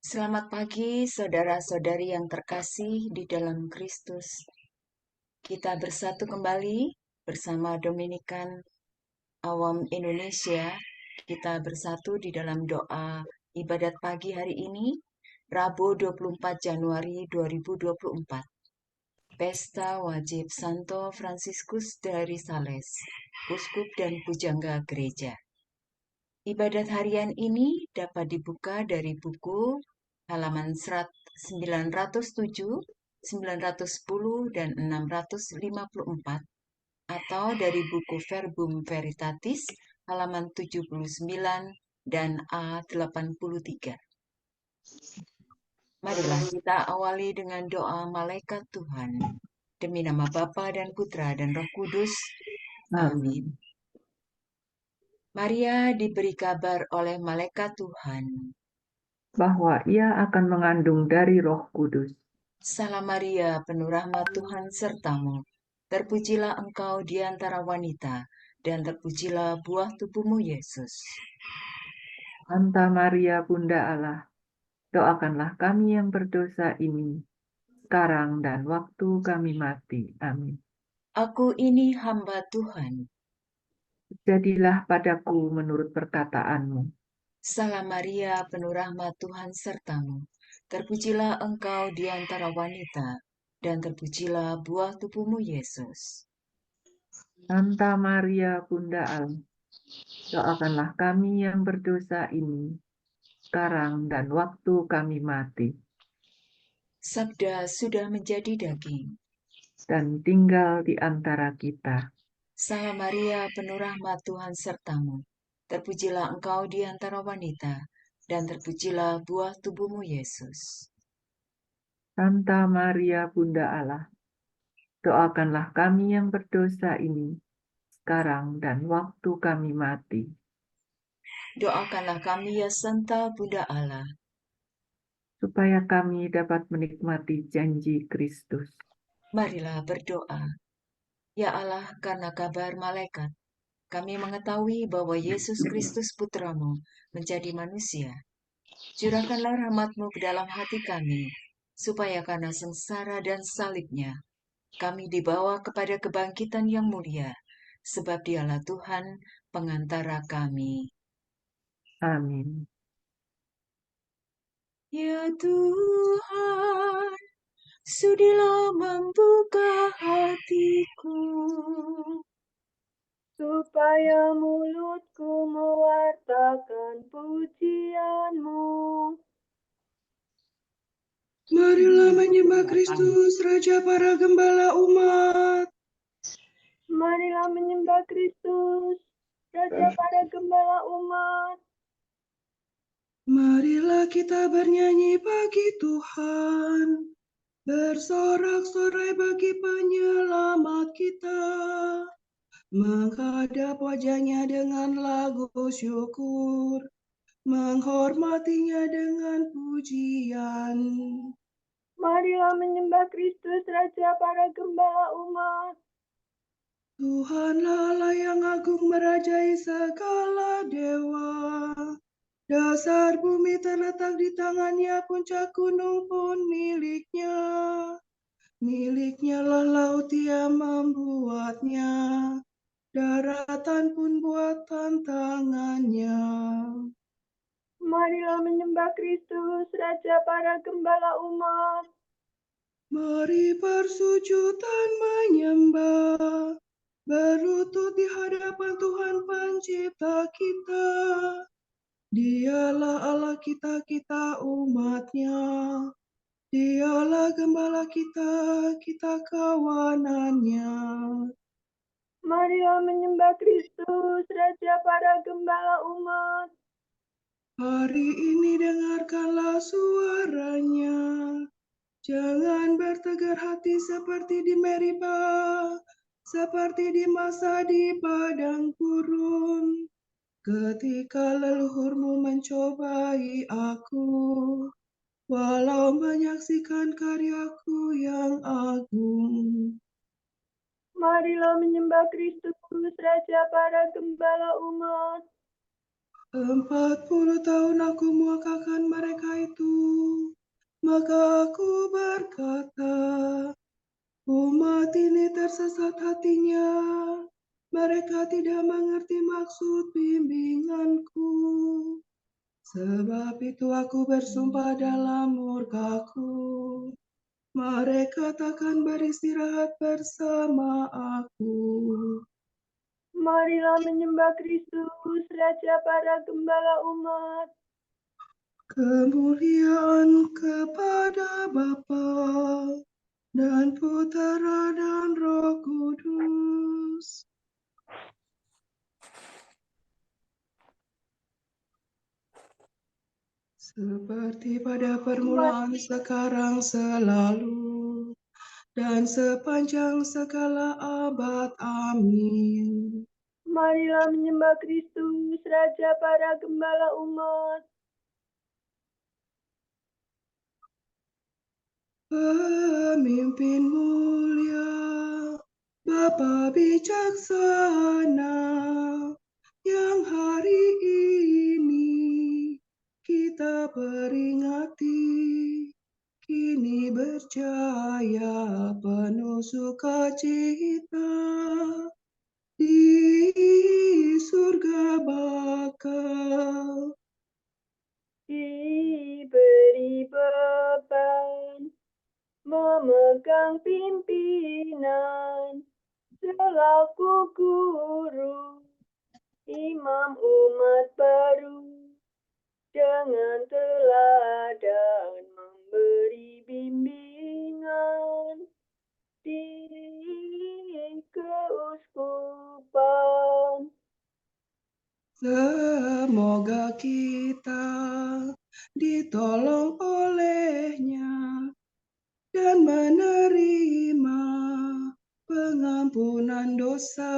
Selamat pagi, saudara-saudari yang terkasih di dalam Kristus. Kita bersatu kembali bersama Dominikan Awam Indonesia. Kita bersatu di dalam doa ibadat pagi hari ini, Rabu 24 Januari 2024. Pesta wajib Santo Fransiskus dari Sales, Uskup dan Pujangga Gereja. Ibadat harian ini dapat dibuka dari buku halaman 907, 910, dan 654, atau dari buku Verbum Veritatis halaman 79 dan A83. Marilah kita awali dengan doa malaikat Tuhan. Demi nama Bapa dan Putra dan Roh Kudus. Amin. Amin. Maria diberi kabar oleh malaikat Tuhan. Bahwa ia akan mengandung dari Roh Kudus. Salam Maria, penuh rahmat Tuhan sertamu. Terpujilah engkau di antara wanita, dan terpujilah buah tubuhmu Yesus. Santa Maria Bunda Allah, doakanlah kami yang berdosa ini, sekarang dan waktu kami mati. Amin. Aku ini hamba Tuhan. Jadilah padaku menurut perkataanmu. Salam Maria, penuh rahmat Tuhan sertamu. Terpujilah engkau di antara wanita, dan terpujilah buah tubuhmu Yesus. Santa Maria Bunda Allah, doakanlah kami yang berdosa ini, sekarang dan waktu kami mati. Sabda sudah menjadi daging. Dan tinggal di antara kita. Salam Maria, penuh rahmat Tuhan sertamu. Terpujilah engkau di antara wanita, dan terpujilah buah tubuhmu Yesus. Santa Maria Bunda Allah, doakanlah kami yang berdosa ini, sekarang dan waktu kami mati. Doakanlah kami ya Santa Bunda Allah, supaya kami dapat menikmati janji Kristus. marilah berdoa. Ya Allah, karena kabar malaikat, kami mengetahui bahwa Yesus Kristus Putramu menjadi manusia. Curahkanlah rahmat-Mu ke dalam hati kami, supaya karena sengsara dan salibnya, kami dibawa kepada kebangkitan yang mulia, sebab Dialah Tuhan pengantara kami. Amin. Ya Tuhan, sudilah membuka hatiku, supaya mulutku mewartakan pujian-Mu. Marilah menyembah Kristus, Raja para gembala umat. Marilah menyembah Kristus, Raja para gembala umat. Marilah kita bernyanyi bagi Tuhan, bersorak-sorai bagi penyelamat kita, menghadap wajahnya dengan lagu syukur, menghormatinya dengan pujian. Marilah menyembah Kristus, Raja para gembala umat. Tuhanlah Allah yang agung merajai segala dewa. Dasar bumi terletak di tangannya, puncak gunung pun miliknya. Miliknya lah laut, ia membuatnya. Daratan pun buatan tangannya. Marilah menyembah Kristus, Raja para gembala umat. Mari bersujud dan menyembah, berlutut di hadapan Tuhan pencipta kita. Dialah Allah kita, kita umatnya. Dialah gembala kita, kita kawanannya. Marilah menyembah Kristus, Raja para gembala umat. Hari ini dengarkanlah suaranya. Jangan bertegar hati seperti di Meribah, seperti di masa di padang gurun. Ketika leluhurmu mencobai aku, walau menyaksikan karyaku yang agung. Marilah menyembah Kristus, Raja para gembala umat. 40 tahun aku muakakan mereka itu, Maka aku berkata, umat ini tersesat hatinya. Mereka tidak mengerti maksud bimbinganku. Sebab itu aku bersumpah dalam murkaku, mereka takkan beristirahat bersama aku. Marilah menyembah Kristus, Raja para Gembala umat. Kemuliaan kepada Bapa dan Putera dan Roh Kudus. Seperti pada permulaan, sekarang, selalu, dan sepanjang segala abad. Amin. Marilah menyembah Kristus, Raja para Gembala umat. Pemimpin mulia, Bapa bijaksana, yang hari ini kita peringati, kini berjaya penuh sukacita di surga baka. Diberi beban memegang pimpinan selaku guru, imam umat baru, dengan teladan memberi bimbingan di keuskupan. Semoga kita ditolong olehnya dan menerima pengampunan dosa,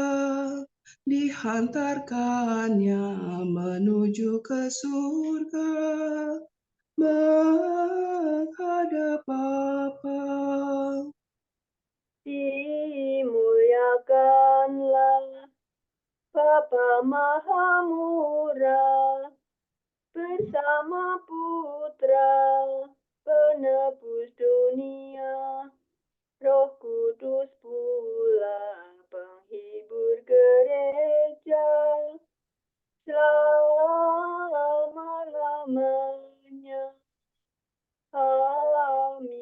dihantarkannya menuju ke surga, menghadap Bapa. Dimuliakanlah Bapa Maha Murah bersama Putra penebus dunia, Roh Kudus pula penghibur gereja selama-lamanya. Amin.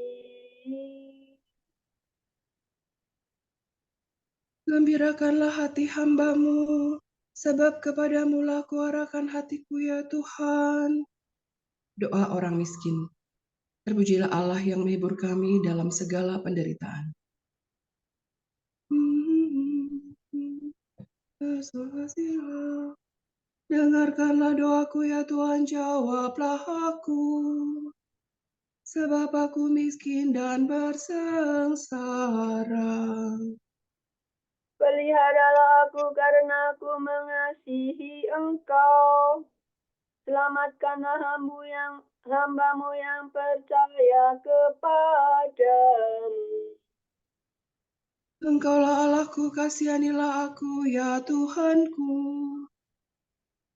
Gembirakanlah hati hamba-Mu, sebab kepadamu lah kuarahkan hatiku ya Tuhan. Doa orang miskin. Terpujilah Allah yang menghibur kami dalam segala penderitaan. Dengarkanlah doaku ya Tuhan, jawablah aku. Sebab aku miskin dan bersengsara. Peliharalah aku karena aku mengasihi Engkau. Selamatkanlah hamba-Mu yang percaya kepadamu. Engkaulah Allahku, kasihanilah aku ya Tuhanku.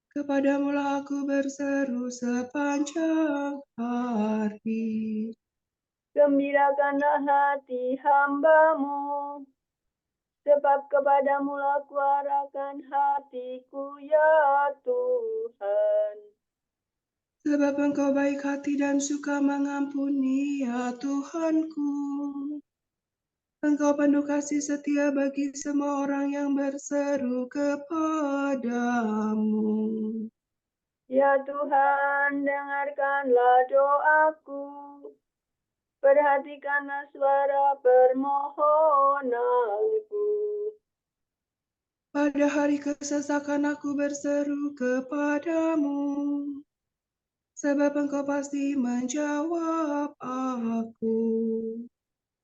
Kepadamulah aku berseru sepanjang hari. Gembirakanlah hati hamba-Mu, sebab kepadamu-lah kuarahkan hatiku ya Tuhan. Sebab Engkau baik hati dan suka mengampuni ya Tuhanku. Engkau penuh kasih setia bagi semua orang yang berseru kepadamu. Ya Tuhan, dengarkanlah doaku. Perhatikanlah suara permohonanku. Pada hari kesesakan aku berseru kepadamu, sebab Engkau pasti menjawab aku.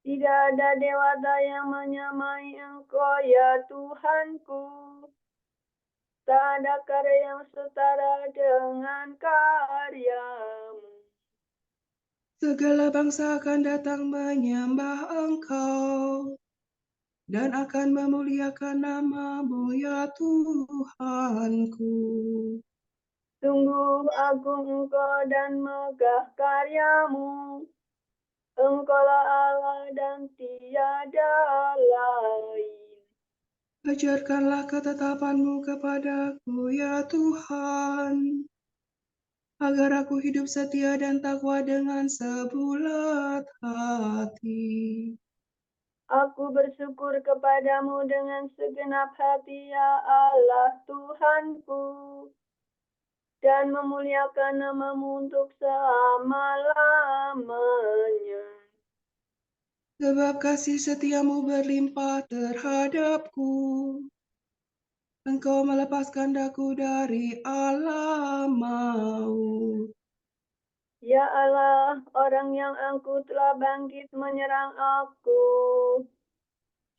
Tidak ada dewata yang menyamai Engkau, ya Tuhanku. Tak ada karya yang setara dengan karyamu. Segala bangsa akan datang menyembah Engkau dan akan memuliakan nama-Mu ya Tuhanku. Sungguh agung Engkau dan megah karyamu. Engkaulah Allah dan tiada lain. Ajarkanlah ketetapan-Mu kepadaku, ya Tuhan, agar aku hidup setia dan takwa dengan sebulat hati. Aku bersyukur kepadamu dengan segenap hati, ya Allah Tuhanku, dan memuliakan nama-Mu untuk selama-lamanya. Sebab kasih setiamu berlimpah terhadapku. Engkau melepaskan daku dari alam maut. Ya Allah, orang yang angkuh telah bangkit menyerang aku.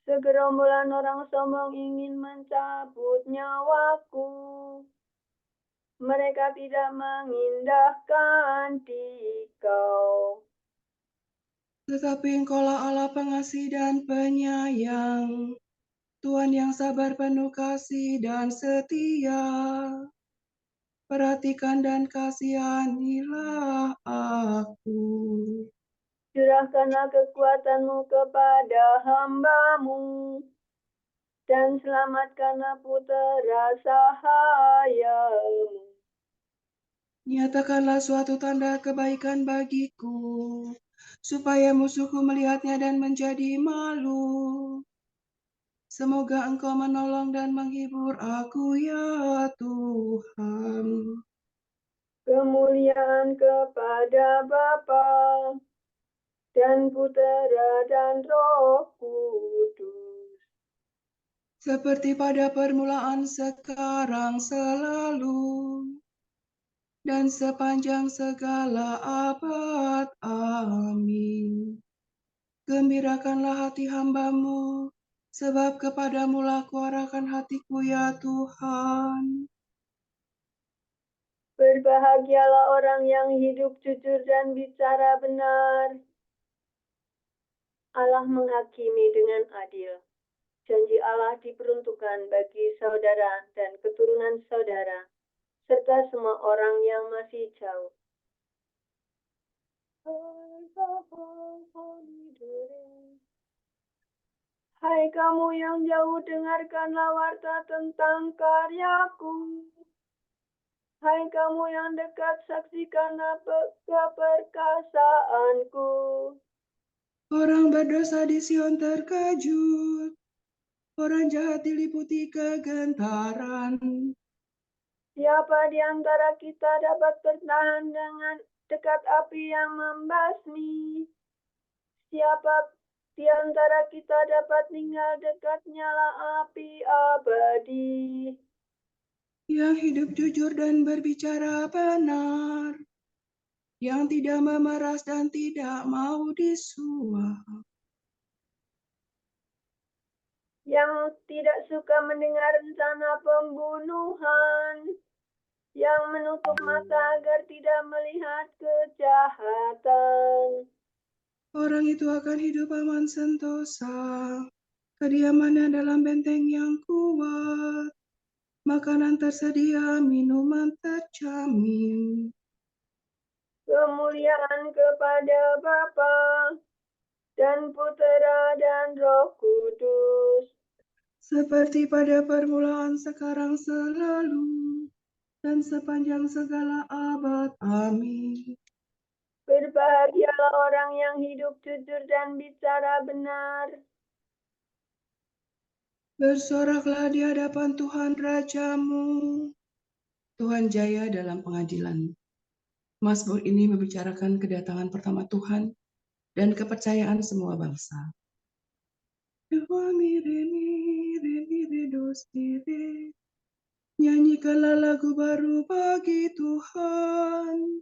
Segerombolan orang sombong ingin mencabut nyawaku. Mereka tidak mengindahkan Dikau. Tetapi Engkaulah Allah pengasih dan penyayang, Tuhan yang sabar penuh kasih dan setia. Perhatikan dan kasihanilah aku. Curahkanlah kekuatan-Mu kepada hamba-Mu, dan selamatkanlah putera sahayamu. Nyatakanlah suatu tanda kebaikan bagiku, supaya musuhku melihatnya dan menjadi malu. Semoga Engkau menolong dan menghibur aku, ya Tuhan. Kemuliaan kepada Bapa dan Putera dan Roh Kudus. Seperti pada permulaan, sekarang, selalu, dan sepanjang segala abad. Amin. Gembirakanlah hati hamba-Mu, sebab kepadamu lah kuarahkan hatiku, ya Tuhan. Berbahagialah orang yang hidup jujur dan bicara benar. Allah menghakimi dengan adil. Janji Allah diperuntukkan bagi saudara dan keturunan saudara, serta semua orang yang masih jauh. Hai kamu yang jauh, dengarkanlah warta tentang karyaku. Hai kamu yang dekat, saksikanlah keperkasaanku. Orang berdosa di Sion terkejut, orang jahat diliputi kegentaran. Siapa di antara kita dapat bertahan dengan dekat api yang membasmi? Siapa di antara kita dapat tinggal dekat nyala api abadi? Yang hidup jujur dan berbicara benar, yang tidak memeras dan tidak mau disuap, Yang tidak suka mendengar rencana pembunuhan, yang menutup mata agar tidak melihat kejahatan. orang itu akan hidup aman sentosa, kediamannya dalam benteng yang kuat, makanan tersedia, minuman terjamin. Kemuliaan kepada Bapa dan Putera dan Roh Kudus. Seperti pada permulaan, sekarang, selalu, dan sepanjang segala abad. Amin. Berbahagialah orang yang hidup jujur dan bicara benar. Bersoraklah di hadapan Tuhan Rajamu. Tuhan jaya dalam pengadilan. Mazmur ini membicarakan kedatangan pertama Tuhan dan kepercayaan semua bangsa. Nyanyikanlah lagu baru bagi Tuhan,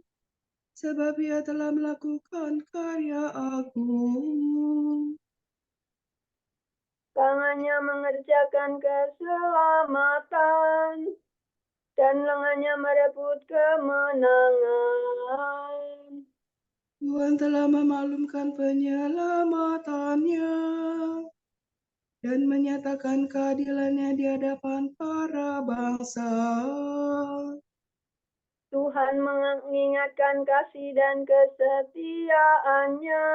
sebab Ia telah melakukan karya agung. Tangannya mengerjakan keselamatan, dan lengannya merebut kemenangan. Tuhan telah memaklumkan penyelamatannya dan menyatakan keadilannya di hadapan para bangsa. Tuhan mengingatkan kasih dan kesetiaannya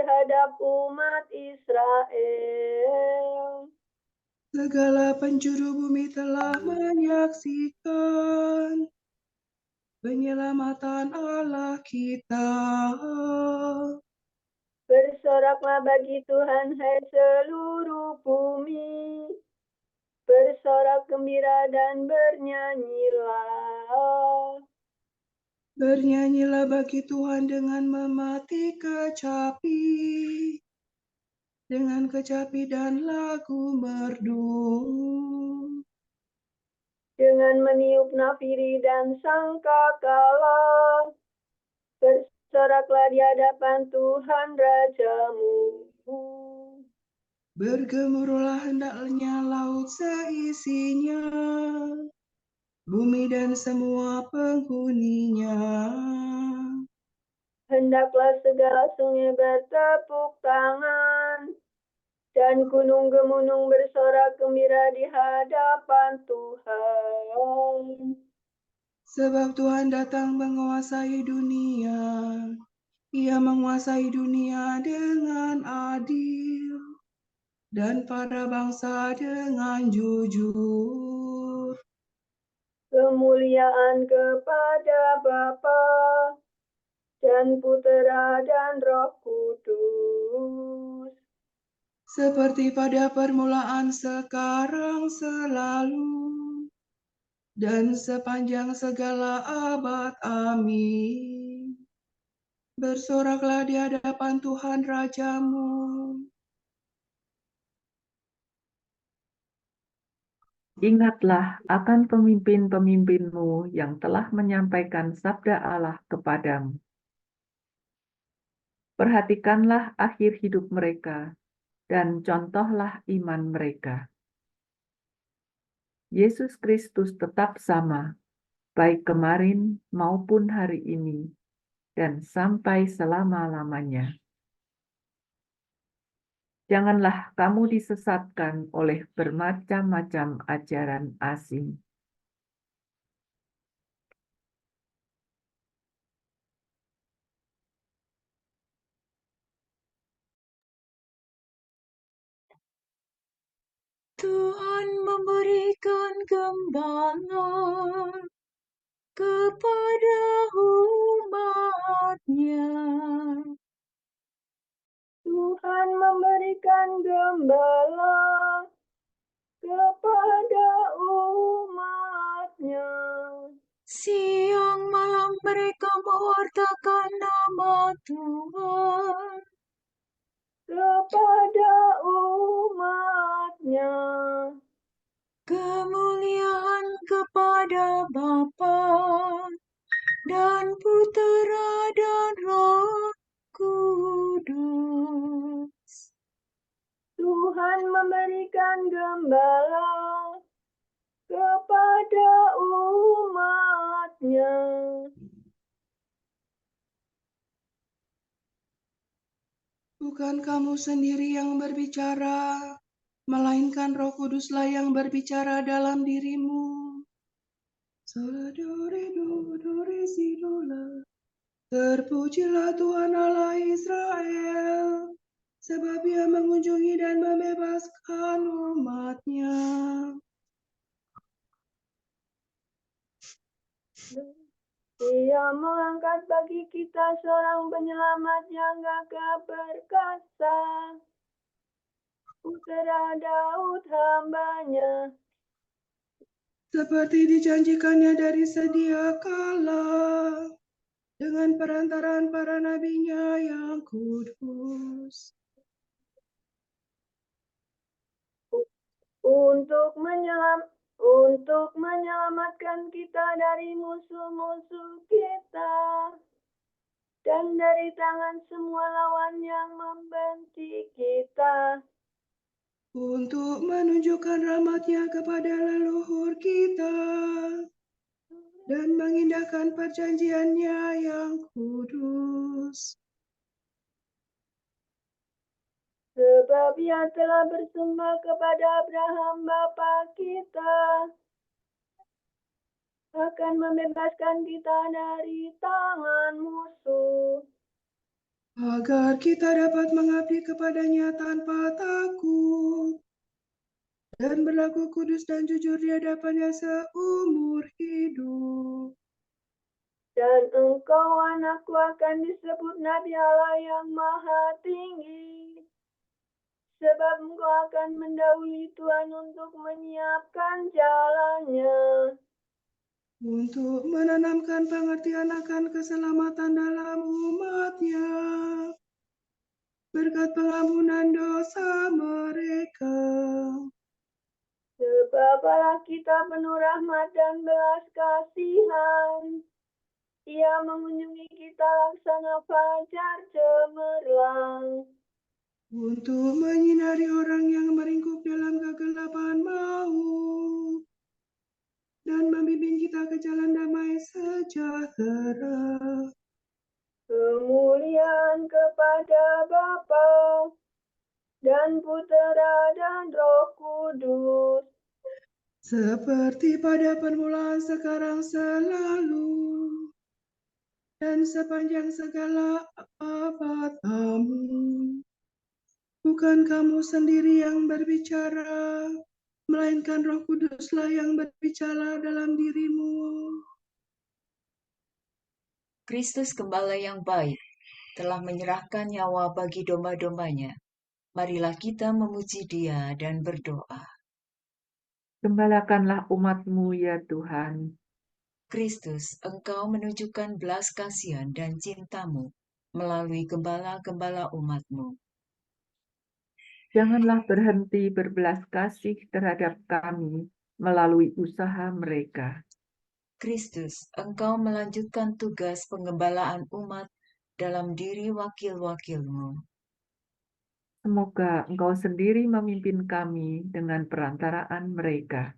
terhadap umat Israel. Segala penjuru bumi telah menyaksikan penyelamatan Allah kita. Bersoraklah bagi Tuhan, hai seluruh bumi. Bersorak gembira dan bernyanyilah. Bernyanyilah bagi Tuhan dengan memati kecapi, dengan kecapi dan lagu merdu. Dengan meniup nafiri dan sangkakala. Bersoraklah di hadapan Tuhan Rajamu. Bergemuruhlah hendaknya laut seisinya, bumi dan semua penghuninya. Hendaklah segala sungai bertepuk tangan, dan gunung gemunung bersorak gembira di hadapan Tuhan. Sebab Tuhan datang menguasai dunia, Ia menguasai dunia dengan adil, dan para bangsa dengan jujur. Kemuliaan kepada Bapa dan Putera dan Roh Kudus. Seperti pada permulaan, sekarang, selalu, dan sepanjang segala abad. Amin. Bersoraklah di hadapan Tuhan Rajamu. Ingatlah akan pemimpin-pemimpinmu yang telah menyampaikan sabda Allah kepadamu. Perhatikanlah akhir hidup mereka dan contohlah iman mereka. Yesus Kristus tetap sama, baik kemarin maupun hari ini, dan sampai selama-lamanya. Janganlah kamu disesatkan oleh bermacam-macam ajaran asing. Tuhan memberikan gembala kepada umat-Nya. Tuhan memberikan gembala kepada umat-Nya. Siang malam mereka mewartakan nama Tuhan Kepada umat-Nya. kemuliaan kepada Bapa dan Putera dan Roh Kudus. Tuhan memberikan gembala kepada umat-Nya. Bukan kamu sendiri yang berbicara, melainkan Roh Kuduslah yang berbicara dalam dirimu. Terpujilah Tuhan Allah Israel, sebab Ia mengunjungi dan membebaskan umat-Nya. Ia mengangkat bagi kita seorang penyelamat yang gagah perkasa, Putera Daud hamba-Nya. Seperti dijanjikannya dari sedia kala, dengan perantaraan para nabi-Nya yang kudus. Untuk menyelamatkan kita dari musuh-musuh kita dan dari tangan semua lawan yang membenci kita. Untuk menunjukkan rahmat-Nya kepada leluhur kita dan mengindahkan perjanjian-Nya yang kudus. Sebab Ia telah bersumpah kepada Abraham bapa kita akan membebaskan kita dari tangan musuh. agar kita dapat mengabdi kepadanya tanpa takut dan berlaku kudus dan jujur di hadapannya seumur hidup. Dan engkau anakku akan disebut Nabi Allah yang Maha Tinggi, sebab engkau akan mendahului Tuhan untuk menyiapkan jalannya, untuk menanamkan pengertian akan keselamatan dalam umatnya, berkat pengampunan dosa mereka. sebab Allah kita penuh rahmat dan belas kasihan. Ia mengunjungi kita laksana fajar cemerlang, Untuk menyinari orang yang meringkuk dalam kegelapan maut dan membimbing kita ke jalan damai sejahtera. kemuliaan kepada Bapa dan Putera dan Roh Kudus, Seperti pada permulaan, sekarang, selalu, dan sepanjang segala abad. Amin. Bukan kamu sendiri yang berbicara, melainkan Roh Kuduslah yang berbicara dalam dirimu. Kristus Gembala yang baik telah menyerahkan nyawa bagi domba-dombanya. Marilah kita memuji Dia dan berdoa. Gembalakanlah umat-Mu ya Tuhan. Kristus, Engkau menunjukkan belas kasihan dan cinta-Mu melalui gembala-gembala umat-Mu. Janganlah berhenti berbelas kasih terhadap kami melalui usaha mereka. Kristus, Engkau melanjutkan tugas pengembalaan umat dalam diri wakil-wakil-Mu. Semoga Engkau sendiri memimpin kami dengan perantaraan mereka.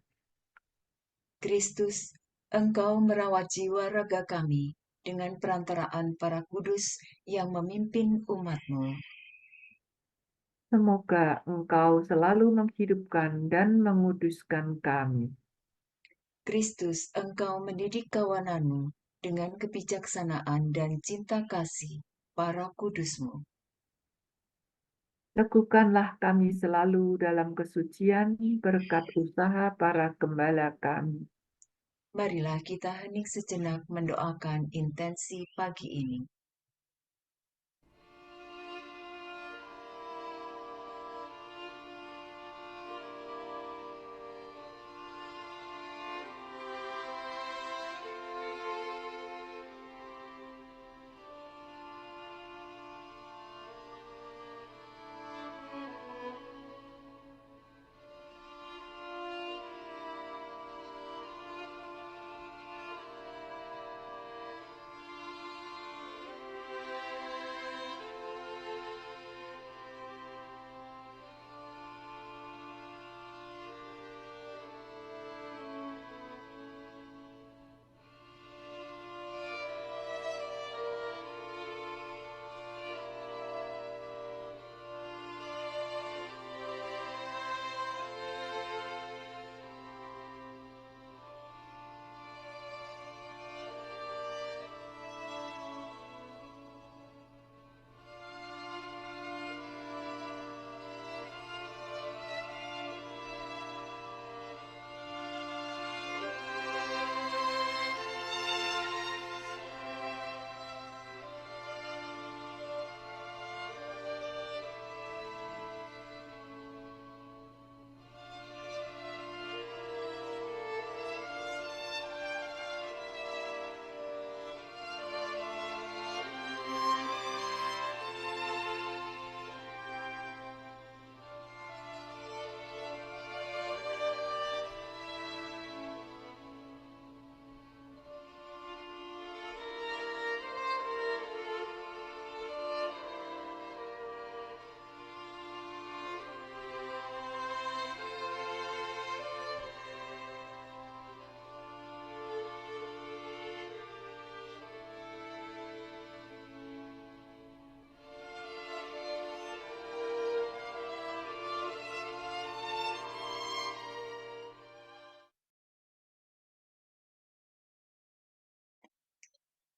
Kristus, Engkau merawat jiwa raga kami dengan perantaraan para kudus yang memimpin umat-Mu. Semoga Engkau selalu menghidupkan dan menguduskan kami. Kristus, Engkau mendidik kawanan-Mu dengan kebijaksanaan dan cinta kasih para kudus-Mu. Teguhkanlah kami selalu dalam kesucian berkat usaha para gembala kami. Marilah kita hening sejenak mendoakan intensi pagi ini.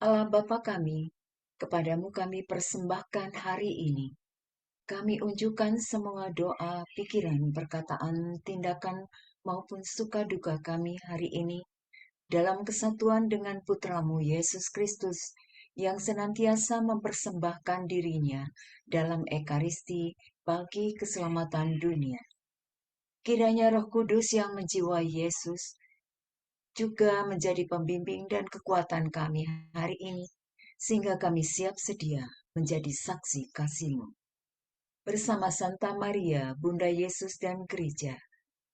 Allah Bapa kami, Kepadamu kami persembahkan hari ini. Kami unjukkan semua doa, pikiran, perkataan, tindakan, maupun suka duka kami hari ini dalam kesatuan dengan Putramu Yesus Kristus yang senantiasa mempersembahkan dirinya dalam Ekaristi bagi keselamatan dunia. Kiranya Roh Kudus yang menjiwai Yesus juga menjadi pembimbing dan kekuatan kami hari ini, sehingga kami siap sedia menjadi saksi kasih-Mu. Bersama Santa Maria, Bunda Yesus dan Gereja,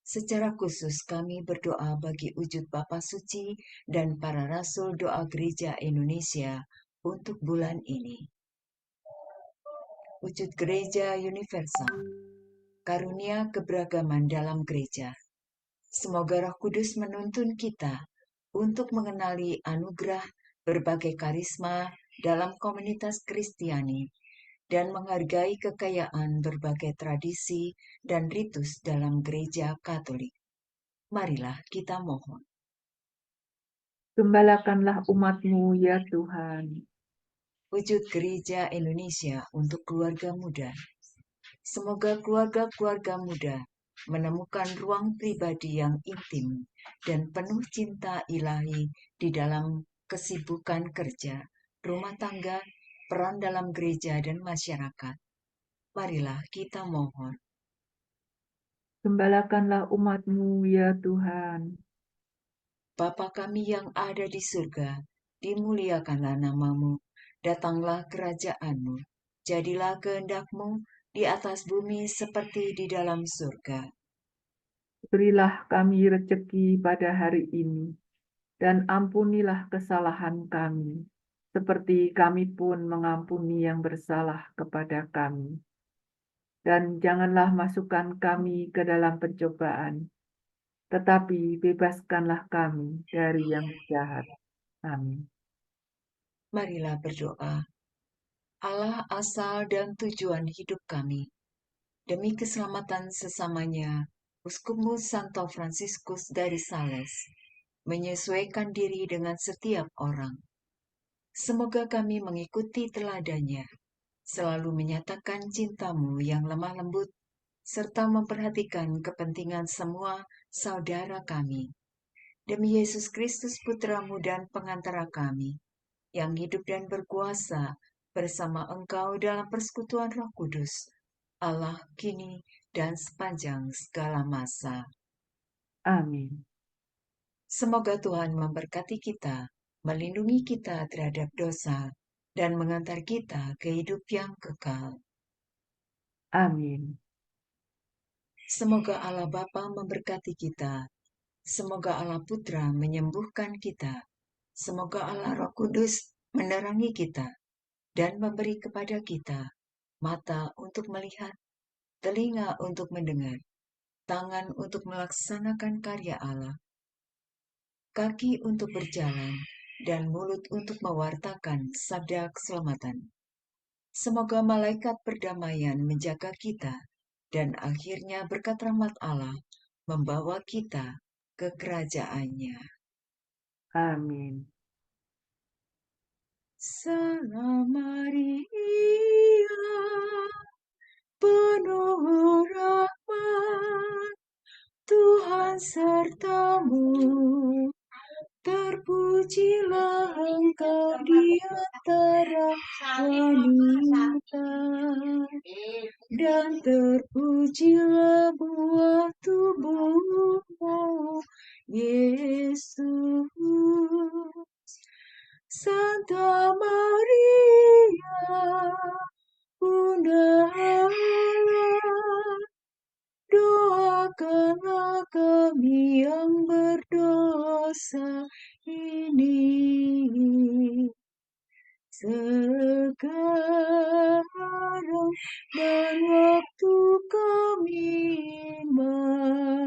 secara khusus kami berdoa bagi wujud Bapa Suci dan para Rasul Doa Gereja Indonesia untuk bulan ini. Wujud Gereja Universal, karunia keberagaman dalam gereja. Semoga Roh Kudus menuntun kita untuk mengenali anugerah berbagai karisma dalam komunitas Kristiani dan menghargai kekayaan berbagai tradisi dan ritus dalam gereja Katolik. Marilah kita mohon. Gembalakanlah umat-Mu, ya Tuhan. Wujud Gereja Indonesia untuk keluarga muda. Semoga keluarga-keluarga muda menemukan ruang pribadi yang intim dan penuh cinta ilahi di dalam kesibukan kerja, rumah tangga, peran dalam gereja dan masyarakat. Marilah kita mohon. Gembalakanlah umat-Mu, ya Tuhan. Bapa kami yang ada di surga, dimuliakanlah nama-Mu, datanglah kerajaan-Mu, jadilah kehendak-Mu di atas bumi seperti di dalam surga. Berilah kami rezeki pada hari ini, dan ampunilah kesalahan kami, seperti kami pun mengampuni yang bersalah kepada kami. Dan janganlah masukkan kami ke dalam pencobaan, tetapi bebaskanlah kami dari yang jahat. Amin. Marilah berdoa. Allah asal dan tujuan hidup kami. Demi keselamatan sesamanya, Uskupmu Santo Fransiskus dari Sales menyesuaikan diri dengan setiap orang. Semoga kami mengikuti teladannya, selalu menyatakan cinta-Mu yang lemah lembut, serta memperhatikan kepentingan semua saudara kami. Demi Yesus Kristus Putra-Mu dan pengantara kami, yang hidup dan berkuasa bersama Engkau dalam persekutuan Roh Kudus, Allah kini dan sepanjang segala masa. Amin. Semoga Tuhan memberkati kita, melindungi kita terhadap dosa, dan mengantar kita ke hidup yang kekal. Amin. Semoga Allah Bapa memberkati kita. Semoga Allah Putra menyembuhkan kita. Semoga Allah Roh Kudus menerangi kita dan memberi kepada kita mata untuk melihat, telinga untuk mendengar, tangan untuk melaksanakan karya Allah, kaki untuk berjalan, dan mulut untuk mewartakan sabda keselamatan. Semoga malaikat perdamaian menjaga kita, dan akhirnya berkat rahmat Allah membawa kita ke kerajaannya. Amin. Salam Maria, penuh rahmat, Tuhan sertamu. Terpujilah engkau di antara wanita, dan terpujilah buah tubuhmu, Yesus. Santa Maria, Bunda Allah, doakanlah kami yang berdosa ini, sekarang dan waktu kami mati.